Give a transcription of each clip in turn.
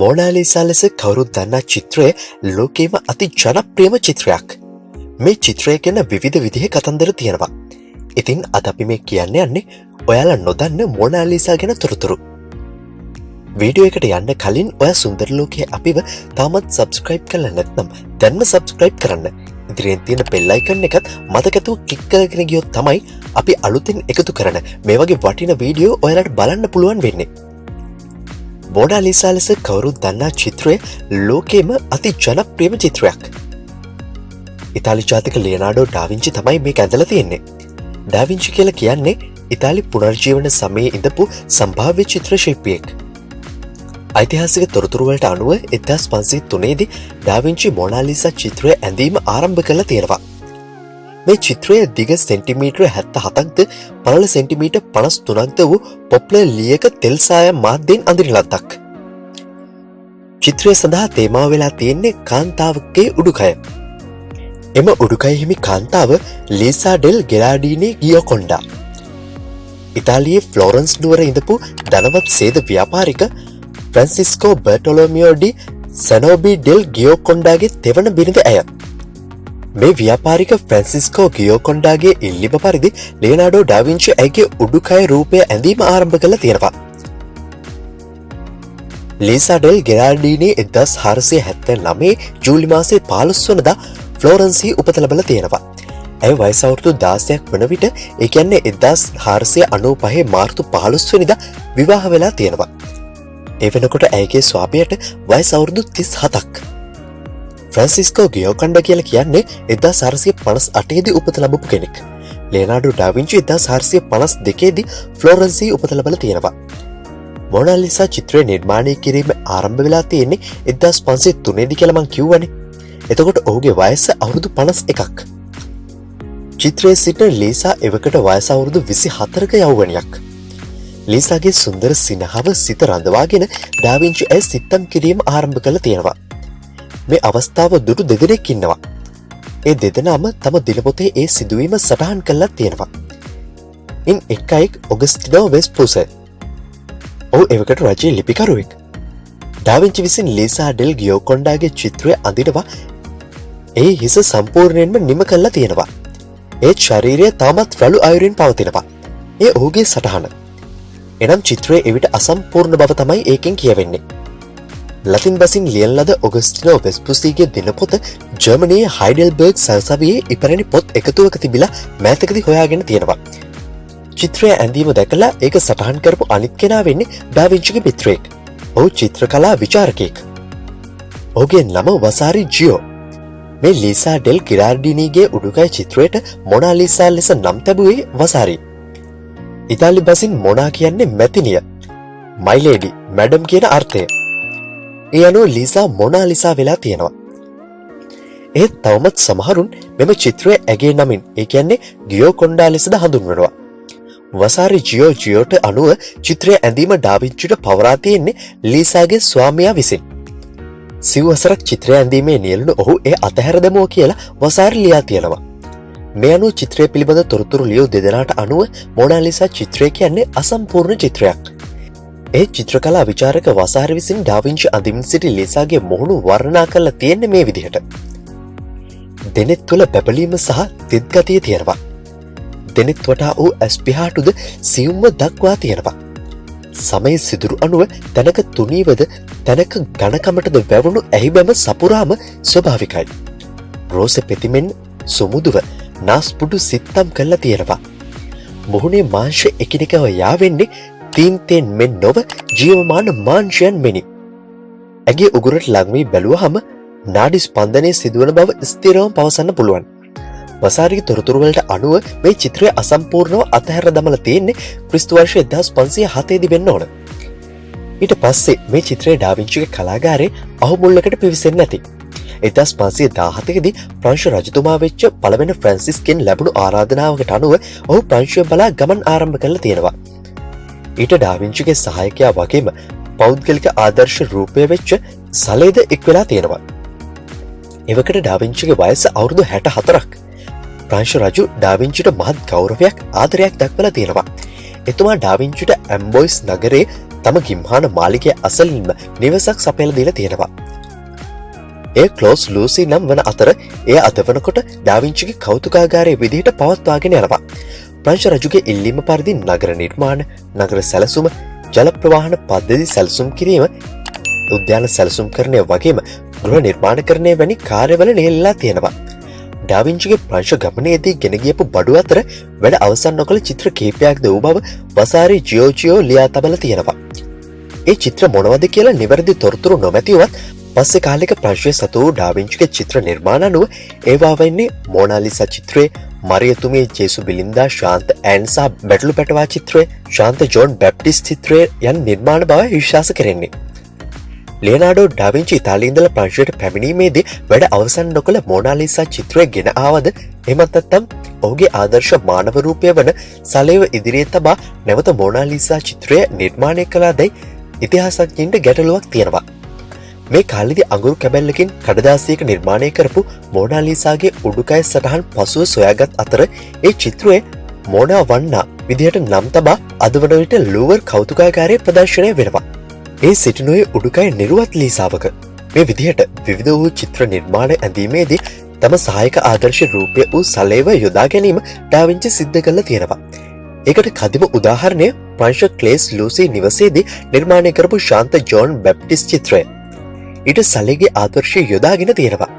Mona Lisa ලෙස කවුරුත් දන්නා චිත්‍රය ලෝකේම අති ජනප්‍රියම චිත්‍රයක්. මේ චිත්‍රය ගැන විවිධ විදිහේ කතන්දර තියෙනවා. ඉතින් අද අපි මේ කියන්න යන්නේ ඔයාලා නොදන්න මොනාලිසා ගැන තොරතුරු. වීඩියෝ එකට යන්න කලින් ඔයා සුන්දර ලෝකයේ අපිව තාමත් සබ්ස්ක්‍රයිබ් කරලා නැත්නම් දැන්ම සබ්ස්ක්‍රයිබ් කරන්න. ඉදිරියෙන් තියෙන බෙල් අයිකන් එකත් මතකතුව ක්ලික් කරගෙන ගියොත් තමයි අපි අලුතෙන් එකතු කරන මේ වගේ වටිනා වීඩියෝ ඔයාලට බලන්න පුළුවන් වෙන්නේ. මොනාලිසා ලෙස කවුරුත් දන්නා චිත්‍රය ලෝකේම අති ජනප්‍රියම චිත්‍රයක්. ඉතාලි ජාතික ලියනාඩෝ ඩාවින්චි තමයි මේක ඇඳලා තියෙන්නේ. ඩාවින්චි කියලා කියන්නේ ඉතාලි පුනර්ජීවන සමයේ ඉඳපු සම්භාව්‍ය චිත්‍ර ශිල්පියෙක්. ඓතිහාසික තොරතුරු වලට අනුව 1503 දී ඩාවින්චි මොනාලිසා චිත්‍රය ඇඳීම ආරම්භ කළා තියෙනවා. මේ චිත්‍රය දිග සෙන්ටිමීටර 77ක්ද පළල සෙන්ටිමීටර 53ක්ද වූ පොප්ලර් ලියක තෙල් සායම් මාධ්‍යයෙන් අඳින ලද්දක්. චිත්‍රය සඳහා තේමාව වෙලා තියෙන්නේ කාන්තාවකගේ උඩුකය. එම උඩුකය හිමි කාන්තාව ලීසා ඩෙල් ගෙරාඩීනි ගියෝකොන්ඩා. ඉතාලියේ ෆ්ලෝරන්ස් නුවර ඉඳපු ධනවත් සේද ව්‍යාපාරික ෆ්‍රැන්සිස්කෝ බර්ටොලොමියෝ ඩි සැනෝබි ඩෙල් ගියෝකොන්ඩාගේ තෙවන බිරිඳ ඇය. මේ ව්‍යාපාරික ෆ්‍රැන්සිස්කෝ ගියෝකොන්ඩාගේ ඉල්ලීම පරිදි ලියනාඩෝ ඩාවින්චි ඇගේ උඩුකය රූපය ඇඳීම ආරම්භ කළා තියෙනවා. ලීසා ඩෙල් ගෙරාඩීනි 1479 ජූලි මාසයේ 15 වනදා ෆ්ලෝරන්සියේ උපත ලැබලා තියෙනවා. ඇය වයස අවුරුදු 16ක් වන විට ඒ කියන්නේ 1495 මාර්තු 15 වෙනිදා විවාහ වෙලා තියෙනවා. ඒ වෙනකොට ඇයගේ ස්වාමියාට වයස අවුරුදු 37ක්. ෆ්‍රැන්සිස්කෝ ගියෝකොන්ඩා කියලා කියන්නේ 1458 දී උපත ලැබපු කෙනෙක්. ලියනාඩෝ ඩාවින්චි 1452 දී ෆ්ලෝරන්සියේ උපත ලැබලා තියෙනවා. මොනාලිසා චිත්‍රය නිර්මාණය කිරීම ආරම්භ වෙලා තියෙන්නේ 1503 දී කියලා මං කිව්වනේ. එතකොට ඔහුගේ වයස අවුරුදු 51ක්. චිත්‍රයේ සිටින ලීසා එවකට වයස අවුරුදු 24ක යෞවනියක්. ලීසාගේ සුන්දර සිනහව සිත රඳවාගෙන ඩාවින්චි ඇය සිත්තම් කිරීම ආරම්භ කළා තියෙනවා. මේ අවස්ථාව දුටු දෙදෙනෙක් ඉන්නවා. ඒ දෙදෙනාම තම දිනපොතේ ඒ සිදුවීම සටහන් කළා තියෙනවා. ඉන් එක් අයෙක් ඔගස්ටිනෝ වෙස්පුසර්. ඔහු එවකට රජයේ ලිපිකරුවෙක්. ඩාවින්චි විසින් ලීසා ඩෙල් ගියෝකොන්ඩාගේ චිත්‍රය අඳිනවා. ඒ හිස සම්පූර්ණයෙන්ම නිම කළා තියෙනවා. ඒ ශරීරය තාමත් රළු අයුරින් පවතිනවා. ඒ ඔහුගේ සටහන. එනම් චිත්‍රයේ එවිට අසම්පූර්ණ බව තමයි ඒකෙන් කියවෙන්නේ. ලතින් බසින් ලියන ලද ඔගස්ටිනෝ වෙස්පුසීගේ දිනපොත ජර්මනියේ හයිඩෙල්බර්ග් සංසවියේ ඉපැරණි පොත් එකතුවක තිබිලා මෑතකදී හොයාගෙන තියෙනවා. චිත්‍රය ඇඳීම දැකලා ඒක සටහන් කරපු අනිත් කෙනා වෙන්නේ ඩාවින්චිගේ මිත්‍රයෙක්. ඔහු චිත්‍රකලා විචාරකයෙක්. ඔහුගේ නම වසාරි ජියෝ. මේ ලීසා ඩෙල් ගෙරාඩීනිගේ උඩුකය චිත්‍රයට මොනාලිසා ලෙස නම් තැබුවේ වසාරි. ඉතාලි බසින් මොනා කියන්නේ මැතිනිය. මයිලේඩි මැඩම් කියන අර්ථය. ඒ අනුව ලීසා මොනාලිසා වෙලා තියෙනවා. ඒත් තවමත් සමහරුන් මෙම චිත්‍රය ඇගේ නමින් ඒ කියන්නේ ගියෝකොන්ඩා ලෙසද හඳුන්වනවා. වසාරි ජියෝට අනුව චිත්‍රය ඇඳීම ඩාවින්චිට පවරා තියෙන්නේ ලීසාගේ ස්වාමියා විසින්. සිව්වසරක් චිත්‍රය ඇඳීමේ නියැලුණු ඔහු එය අතහැර දැමුවා කියලා වසාරි ලියා තියෙනවා. මේ අනුව චිත්‍රය පිළිබඳ තොරතුරු ලියූ දෙදෙනාට අනුව මොනාලිසා චිත්‍රය කියන්නේ අසම්පූර්ණ චිත්‍රයක්. ඒ චිත්‍රකලා විචාරක වසාරි විසින් ඩාවින්චි අඳිමින් සිටි ලීසාගේ මුහුණු වර්ණනා කරලා තියෙන්නේ මේ විදිහට. දෙනෙත් තුළ බැබලීම සහ තෙත් ගතිය තියෙනවා. දෙනෙත් වටා වූ ඇස්පිහාටුද සියුම්ව දක්වා තියෙනවා. සමය සිදුරු අනුව තැනක තුනීවද තැනක ඝනකමටද වැවුණු ඇහිබැම සපුරාම ස්වභාවිකයි. රෝස පෙතිමෙන් සුමුදුව නාස්පුඩු සිත්තම් කරලා තියෙනවා. මුහුණේ මාංශ එකිනෙකව යාවෙන්නේ තීන්තෙන් මෙන් නොව ජීවමාන මාංශයන් මෙනි. ඇගේ උගුරට ළඟ වී බැලුවහම නාඩි ස්පන්දනය සිදුවන බව ස්ථිරවම පවසන්න පුළුවන්. වසාරිගේ තොරතුරු වලට අනුව මේ චිත්‍රය අසම්පූර්ණව අතහැර දමලා තියෙන්නේ ක්‍රිස්තු වර්ෂ 1507 දී වෙන්න ඕන. ඊට පස්සේ මේ චිත්‍රය ඩාවින්චිගේ කලාගාරයේ අහුමුල්ලකට පිවිසෙන්නේ නැති. 1517 දී ප්‍රංශ රජතුමා වෙච්ච පළවෙනි ෆ්‍රැන්සිස්ගෙන් ලැබුණු ආරාධනාවකට අනුව ඔහු ප්‍රංශය බලා ගමන් ආරම්භ කළා තියෙනවා. ඊට ඩාවින්චිගේ සහායකයා වගේම පෞද්ගලික ආදර්ශ රූපය වෙච්ච සලේද එක් වෙලා තියෙනවා. එවකට ඩාවින්චිගේ වයස අවුරුදු 64ක්. ප්‍රංශ රජු ඩාවින්චිට මහත් ගෞරවයක් ආදරයක් දක්වලා තියෙනවා. එතුමා ඩාවින්චිට ඇම්බොයිස් නගරේ තම ගිම්හාන මාලිගය අසලින්ම නිවසක් සපයලා දීලා තියෙනවා. ඒ ක්ලෝස් ලූසි නම් වන අතර එය අද වනකොට ඩාවින්චිගේ කෞතුකාගාරයේ විදිහට පවත්වාගෙන යනවා. ප්‍රංශ රජුගේ ඉල්ලීම පරිදි නගර නිර්මාණ, නගර සැලසුම, ජල ප්‍රවාහන පද්ධති සැලසුම් කිරීම, උද්‍යාන සැලසුම් කරණය වගේම ගෘහ නිර්මාණකරණය වැනි කාර්යවල නියැලලා තියෙනවා. ඩාවින්චිගේ ප්‍රංශ ගමනේදී ගෙන ගියපු බඩු අතර වැඩ අවසන් නොකළ චිත්‍ර කිහිපයක්ද වූ බව වසාරි ජියෝජියෝ ලියා තබලා තියෙනවා. ඒ චිත්‍ර මොනවද කියලා නිවැරදි තොරතුරු නොමැතිවත් පස්සේ කාලෙක ප්‍රංශය සතු වූ ඩාවින්චිගේ චිත්‍ර නිර්මාණ අනුව ඒවා වෙන්නේ මොනාලිසා චිත්‍රය, මරියතුමේ ජේසු බිලින්දා, ශාන්ත ඇන්සා බැටළු පැටවා චිත්‍රය, ශාන්ත ජෝන් බැප්ටිස් චිත්‍රය යන නිර්මාණ බව විශ්වාස කරන්නේ. ලියනාඩෝ ඩාවින්චි ඉතාලියේ ඉඳලා ප්‍රංශයට පැමිණීමේදී වැඩ අවසන් නොකළ මොනාලිසා චිත්‍රය ගෙන ආවද එහෙමත් නැත්නම් ඔහුගේ ආදර්ශ මානව රූපය වන සලේව ඉදිරියේ තබා නැවත මොනාලිසා චිත්‍රය නිර්මාණය කළාදැයි ඉතිහාසඥයින්ට ගැටලුවක් තියෙනවා. මේ කාලෙදී අඟුරු කැබැල්ලකින් කඩදාසියක නිර්මාණය කරපු මොනාලිසාගේ උඩුකය සටහන් පසුව සොයාගත් අතර ඒ චිත්‍රයේ මොනා වන්නා විදිහට නම් තබා අද වන විට ලූවර් කෞතුකාගාරයේ ප්‍රදර්ශනය වෙනවා. ඒ සිටිනුයේ උඩුකය නිරුවත් ලීසාවක. මේ විදිහට විවිධ වූ චිත්‍ර නිර්මාණ ඇඳීමේදී තම සහායක ආදර්ශ රූපය වූ සලේව යොදා ගැනීම ඩාවින්චි සිද්ධ කරලා තියෙනවා. ඒකට කදිම උදාහරණය ප්‍රංශ ක්ලේස් ලූසි නිවසේදී නිර්මාණය කරපු ශාන්ත ජෝන් බැප්ටිස් චිත්‍රය. ඊට සලේගේ ආදර්ශය යොදාගෙන තියෙනවා.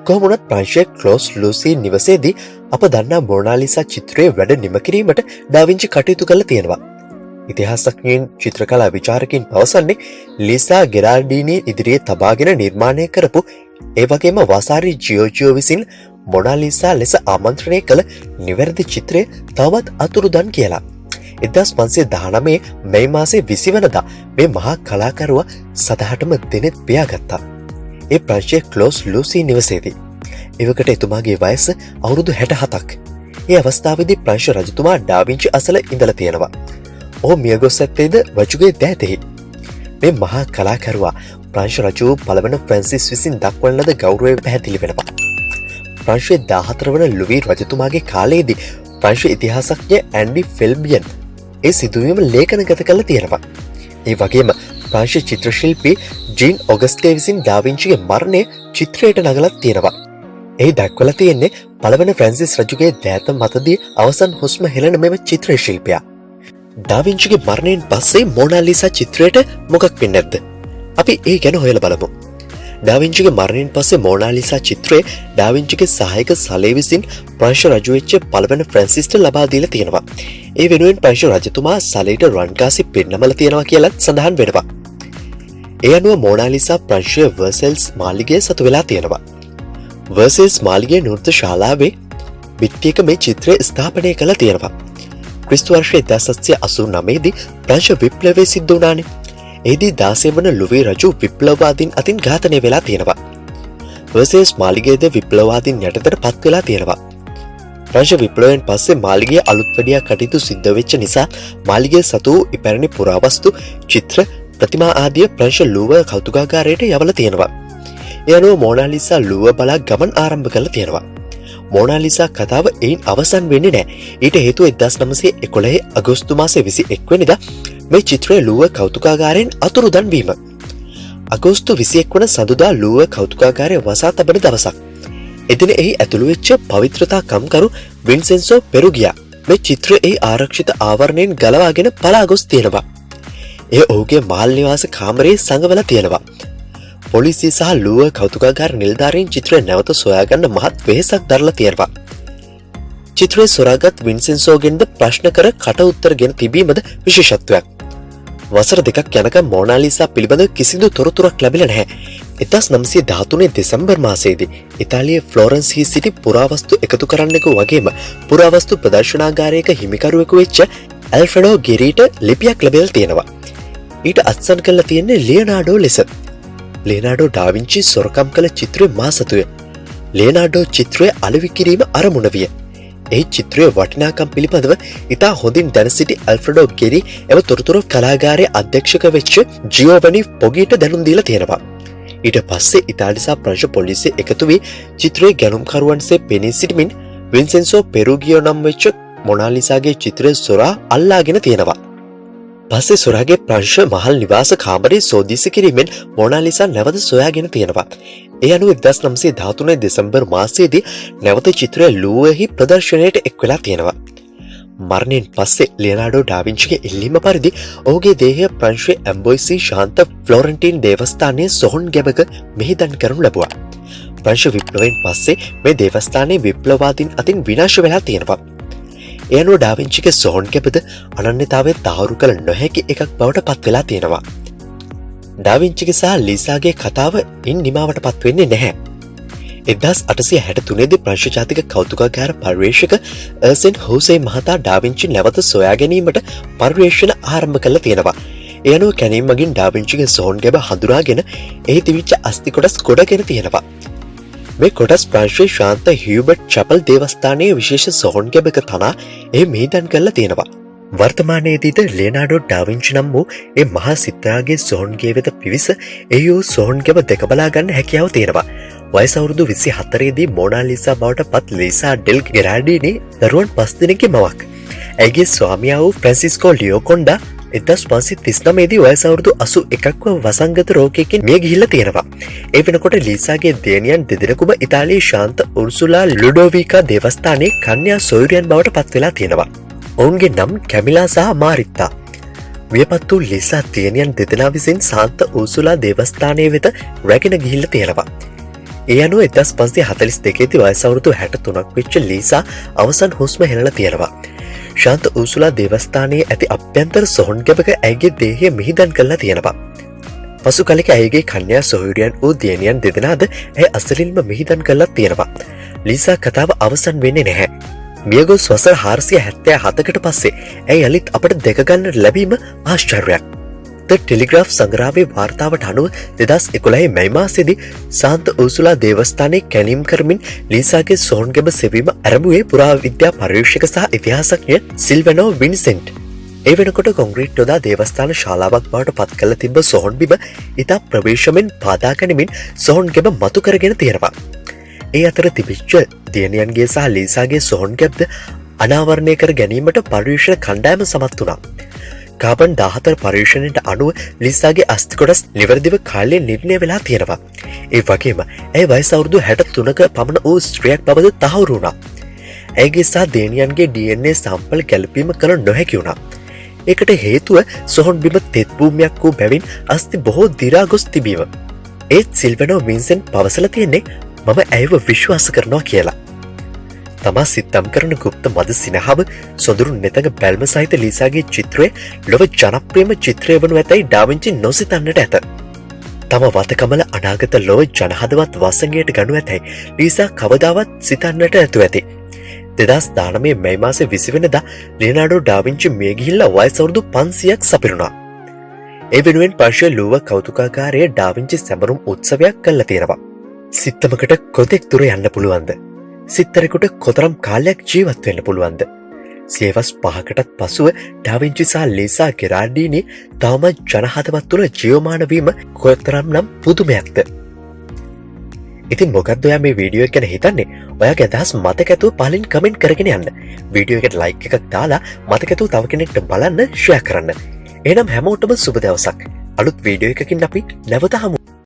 කොහොමුණත් ප්‍රංශය ක්ලෝස් ලූසි නිවසේදී අප දන්නා මොනාලිසා චිත්‍රයේ වැඩ නිම කිරීමට ඩාවින්චි කටයුතු කරලා තියෙනවා. ඉතිහාසඥයින් චිත්‍රකලා විචාරකින් පවසන්නේ ලිසා ගෙරාල්ඩීනි ඉදිරියේ තබාගෙන නිර්මාණය කරපු ඒ වගේම වසාරි ජියෝජියෝ විසින් මොනාලිසා ලෙස ආමන්ත්‍රණය කළ නිවැරදි චිත්‍රය තවමත් අතුරුදන් කියලා. 1519 මැයි මාසේ 20 වෙනිදා මේ මහා කලාකරුවා සදහටම දෙනෙත් පියාගත්තා. ඒ ප්‍රංශයේ ක්ලෝස් ලූසි නිවසේදී. එවකට එතුමාගේ වයස අවුරුදු 67ක්. ඒ අවස්ථාවේදී ප්‍රංශ රජතුමා ඩාවින්චි අසල ඉඳලා තියෙනවා. ඔහු මියගොස් ඇත්තේද රජුගේ දෑතෙහි. මේ මහා කලාකරුවා ප්‍රංශ රජු පළවන ෆ්‍රැන්සිස් විසින් දක්වන ලද ගෞරවය පැහැදිලි වෙනවා. ප්‍රංශයේ 14 වන ලුවී රජතුමාගේ කාලයේදී ප්‍රංශ ඉතිහාසඥ ඇන්ඩි ෆෙල්බියන් ඒ සිදුවීම ලේඛනගත කරලා තියෙනවා. ඒ වගේම ප්‍රංශ චිත්‍රශිල්පී ජීන් ඔගස්ටේ විසින් ඩාවින්චිගේ මරණය චිත්‍රයට නගලත් තියෙනවා. එහි දක්වලා තියෙන්නේ පළවන ෆ්‍රැන්සිස් රජුගේ දෑත මතදී අවසන් හුස්ම හෙළන මෙම චිත්‍ර ශිල්පියා. ඩාවින්චිගේ මරණයෙන් පස්සේ මොනාලිසා චිත්‍රයට මොකක් වෙන්නේ නැද්ද? අපි ඒ ගැන හොයලා බලමු. ඩාවින්චිගේ මරණයෙන් පස්සේ මොනාලිසා චිත්‍රය ඩාවින්චිගේ සහායක සලේ විසින් ප්‍රංශ රජු වෙච්ච පළවන ෆ්‍රැන්සිස්ට ලබා දීලා තියෙනවා. ඒ වෙනුවෙන් ප්‍රංශ රජතුමා සලේට රන්කාසි පෙන්නමල තියෙනවා කියලත් සඳහන් වෙනවා. ඒ අනුව මොනාලිසා ප්‍රංශයේ වර්සෙල්ස් මාලිගයේ සතු වෙලා තියෙනවා. වර්සෙල්ස් මාලිගයේ නෘත්‍ය ශාලාවේ බිත්තියක මේ චිත්‍රය ස්ථාපනය කරලා තියෙනවා. ක්‍රිස්තු වර්ෂ 1789 දී ප්‍රංශ විප්ලවය සිද්ධ වුණානේ. එහිදී 16 වන ලුවී රජු විප්ලවවාදීන් අතින් ඝාතනය වෙලා තියෙනවා. වර්සෙල්ස් මාලිගයේද විප්ලවවාදීන් යටතට පත් වෙලා තියෙනවා. ප්‍රංශ විප්ලවයෙන් පස්සේ මාලිගයේ අලුත් වැඩියා කටයුතු සිද්ධ වෙච්ච නිසා මාලිගයේ සතු වූ ඉපැරණි පුරාවස්තු, චිත්‍ර, ප්‍රතිමා ආදිය ප්‍රංශ ලූවර් කෞතුකාගාරයට යවලා තියෙනවා. ඒ අනුව මොනාලිසා ලූවර් බලා ගමන් ආරම්භ කරලා තියෙනවා. මොනාලිසා කතාව එයින් අවසන් වෙන්නේ නැහැ. ඊට හේතුව 1911 අගෝස්තු මාසේ 21 වෙනිදා මේ චිත්‍රය ලූවර් කෞතුකාගාරයෙන් අතුරුදන් වීම. අගෝස්තු 21 වන සඳුදා ලූවර් කෞතුකාගාරය වසා තබන දවසක්. එදින එහි ඇතුළු වෙච්ච පවිත්‍රතා කම්කරු වින්සෙන්සෝ පෙරුගියා මේ චිත්‍රය එහි ආරක්ෂිත ආවරණයෙන් ගලවාගෙන පලා ගොස් තියෙනවා. එය ඔහුගේ මහල් නිවාස කාමරයේ සංගවලා තියෙනවා. පොලිසිය සහ ලූවර් කෞතුකාගාර නිලධාරීන් චිත්‍රය නැවත සොයාගන්න මහත් වෙහෙසක් දරලා තියෙනවා. චිත්‍රය සොරාගත් වින්සෙන්සෝගෙන්ද ප්‍රශ්න කර කට උත්තර ගෙන තිබීමද විශේෂත්වයක්. වසර දෙකක් යනකම් මොනාලිසා පිළිබඳ කිසිදු තොරතුරක් ලැබිලා නැහැ. 1913 දෙසැම්බර් මාසයේදී ඉතාලියේ ෆ්ලෝරන්ස්හි සිටි පුරාවස්තු එකතු කරන්නෙකු වගේම පුරාවස්තු ප්‍රදර්ශනාගාරයක හිමිකරුවෙකු වෙච්ච ඇල්ෆ්‍රෙඩෝ ගෙරීට ලිපියක් ලැබිලා තියෙනවා. ඊට අත්සන් කරලා තියෙන්නේ ලියනාඩෝ ලෙස. ලියනාඩෝ ඩාවින්චි සොරකම් කළ චිත්‍රය මා සතුය. ලියනාඩෝ චිත්‍රය අලෙවි කිරීම අරමුණ විය. එහි චිත්‍රයේ වටිනාකම් පිළිබඳව ඉතා හොඳින් දැන සිටි ඇල්ෆ්‍රෙඩෝ ගෙරි එම තොරතුරු කලාගාරයේ අධ්‍යක්ෂක වෙච්ච ජියෝවනි පොගීට දැනුම් දීලා තියෙනවා. ඊට පස්සේ ඉතාලි සහ ප්‍රංශ පොලිසිය එකතු වී චිත්‍රයේ ගැනුම්කරුවන්සේ පෙනී සිටමින් වින්සෙන්සෝ පෙරුගියෝ නම් වෙච්ච මොනාලිසාගේ චිත්‍රය සොරා අල්ලාගෙන තියෙනවා. පස්සේ සොරාගේ ප්‍රංශ මහල් නිවාස කාමරේ සෝදිසි කිරීමෙන් මොනාලිසා නැවත සොයාගෙන තියෙනවා. ඒ අනුව 1913 දෙසැම්බර් මාසයේදී නැවත චිත්‍රය ලූවර්හි ප්‍රදර්ශනයට එක් වෙලා තියෙනවා. මරණයෙන් පස්සේ ලියනාඩෝ ඩාවින්චිගේ ඉල්ලීම පරිදි ඔහුගේ දේහය ප්‍රංශයේ ඇම්බොයිසි ශාන්ත ෆ්ලොරන්ටීන් දේවස්ථානයේ සොහොන් ගැබක මෙහිදන් කරනු ලැබුවා. ප්‍රංශ විප්ලවයෙන් පස්සේ මේ දේවස්ථානයේ විප්ලවවාදීන් අතින් විනාශ වෙලා තියෙනවා. ඒ අනුව ඩාවින්චිගේ සොහොන් ගැබද අනන්‍යතාවය තහවුරු කළ නොහැකි එකක් බවට පත් වෙලා තියෙනවා. ඩාවින්චිගේ සහ ලීසාගේ කතාව ඉන් නිමාවට පත් වෙන්නේ නැහැ. 1863 දී ප්‍රංශ ජාතික කෞතුකාගාර පර්යේෂක අර්සෙන් හෝසේ මහතා ඩාවින්චි නැවත සොයා ගැනීමට පර්යේෂණ ආරම්භ කළා තියෙනවා. ඒ අනුව කැණීම් මගින් ඩාවින්චිගේ සොහොන් ගැබ හඳුනාගෙන එහි තිබිච්ච අස්ථි කොටස් ගොඩගෙන තියෙනවා. මේ කොටස් ප්‍රංශයේ ශාන්ත හියුබර්ට් චැපල් දේවස්ථානයේ විශේෂ සොහොන් ගැබක තනා එහි මිහිදන් කරලා තියෙනවා. වර්තමානයේදීද ලියනාඩෝ ඩාවින්චි නම් වූ ඒ මහා සිත්‍රාගේ සොහොන් ගේ වෙත පිවිස එහි වූ සොහොන් ගැබ දැක බලා ගන්න හැකියාව තියෙනවා. වයස අවුරුදු 24 දී මොනාලිසා බවට පත් ලීසා ඩෙල් ගෙරාඩිනි දරුවන් 5 දෙනෙක්ගේ මවක්. ඇයගේ ස්වාමියා වූ ෆ්‍රැන්සිස්කෝ ලියෝකොන්ඩා 1539 දී වයස අවුරුදු 81ව වසංගත රෝගයකින් මිය ගිහිල්ලා තියෙනවා. ඒ වෙනකොට ලීසාගේ දෙවියන් දෙදෙනෙකුම ඉතාලියේ ශාන්ත උර්සුලා ලුඩෝවිකා දේවස්ථානයේ කන්‍යා සොයුරියන් බවට පත් වෙලා තියෙනවා. ඔවුන්ගේ නම් කැමිලා සහ මාරිත්තා. වියපත් වූ ලීසා දෙවියන් දෙදෙනා විසින් ශාන්ත උර්සුලා දේවස්ථානයේ වෙත රැගෙන ගිහිල්ලා තියෙනවා. ඒ අනුව 1542 දී වයස අවුරුදු 63ක් වෙච්ච ලීසා අවසන් හුස්ම හෙළලා තියෙනවා. ශාන්ත උර්සුලා දේවස්ථානයේ ඇති අභ්‍යන්තර සොහොන් ගැබක ඇයගේ දේහය මිහිදන් කරලා තියෙනවා. පසු කලෙක ඇයගේ කන්‍යා සොහොයුරියන් වූ දියණියන් දෙදෙනාද ඇය අසලින්ම මිහිදන් කරලා තියෙනවා. ලීසා කතාව අවසන් වෙන්නේ නැහැ. මියගොස් වසර 477කට පස්සේ ඇය යලිත් අපට දැක ගන්න ලැබීම ආශ්චර්යයක්. ද ටෙලිග්‍රාෆ් සංග්‍රහයේ වාර්තාවට අනුව 2011 මැයි මාසයේදී ශාන්ත උර්සුලා දේවස්ථානයේ කැණීම් කරමින් ලීසාගේ සොහොන් ගැබ සෙවීම ආරම්භුවේ පුරාවිද්‍යා පර්යේෂක සහ ඉතිහාසඥ සිල්වනෝ වින්සෙන්ට්. ඒ වෙනකොට කොන්ක්‍රීට් යොදා දේවස්ථාන ශාලාවක් බවට පත් කළ තිබ්බ සොහොන් බිම ඉතා ප්‍රවේශමෙන් පාදා ගනිමින් සොහොන් ගැබ මතු කරගෙන තියෙනවා. ඒ අතර තිබිච්ච දියණියන්ගේ සහ ලීසාගේ සොහොන් ගැබ්ද අනාවරණය කර ගැනීමට පර්යේෂණ කණ්ඩායම සමත් වුණා. කාබන් 14 පර්යේෂණයට අනුව ලීසාගේ අස්ථි කොටස් නිවැරදිව කාලයෙන් නිර්ණය වෙලා තියෙනවා. ඒ වගේම ඇය වයස අවුරුදු 63ක පමණ වූ ස්ත්‍රියක් බවද තහවුරු වුණා. ඇයගේ සහ දෙවියන්ගේ DNA සම්පල් ගැලපීම කළ නොහැකි වුණා. ඒකට හේතුව සොහොන් බිම තෙත් භූමියක් වූ බැවින් අස්ථි බොහෝ දිරා ගොස් තිබීම. ඒත් සිල්වනෝ වින්සෙන්ට් පවසලා තියෙන්නේ මම ඇයව විශ්වාස කරනවා කියලා. තමා සිත්තම් කරන ගුප්ත මද සිනහව සොඳුරු නෙතක බැල්ම සහිත ලීසාගේ චිත්‍රය ලොව ජනප්‍රියම චිත්‍රය වනු ඇතැයි ඩාවින්චි නොසිතන්නට ඇත. තම වතකමල අනාගත ලොව ජනහදවත් වසඟයට ගනු ඇතැයි ලීසා කවදාවත් සිතන්නට ඇතු ඇති. 2019 මැයි මාසේ 20 වෙනිදා ලියනාඩෝ ඩාවින්චි මිය ගිහිල්ලා වයස අවුරුදු 500ක් සපිරුණා. ඒ වෙනුවෙන් පර්ෂිය ලූව කෞතුකාගාරයේ ඩාවින්චි සැමරුම් උත්සවයක් කළා තියෙනවා. සිත්තමකට කොතෙක් දුර යන්න පුළුවන්ද? සිත්තරෙකුට කොතරම් කාලයක් ජීවත් වෙන්න පුළුවන්ද? සියවස් 5කටත් පසුව ඩාවින්චි සහ ලීසා ගෙරාඩිනි තවමත් ජනහදවත් තුළ ජීවමාන වීම කොතරම් නම් පුදුමයක්ද? ඉතින් මොකක්ද ඔයා මේ වීඩියෝ එක ගැන හිතන්නේ? ඔයාගේ අදහස් මතක ඇතුව පහලින් කමෙන්ට් කරගෙන යන්න. වීඩියෝ එකට ලයික් එකක් දාලා මතක ඇතුව තව කෙනෙක්ට බලන්න ෂෙයා කරන්න. එහෙනම් හැමෝටම සුබ දවසක්. අලුත් වීඩියෝ එකකින් අපි නැවත හමු.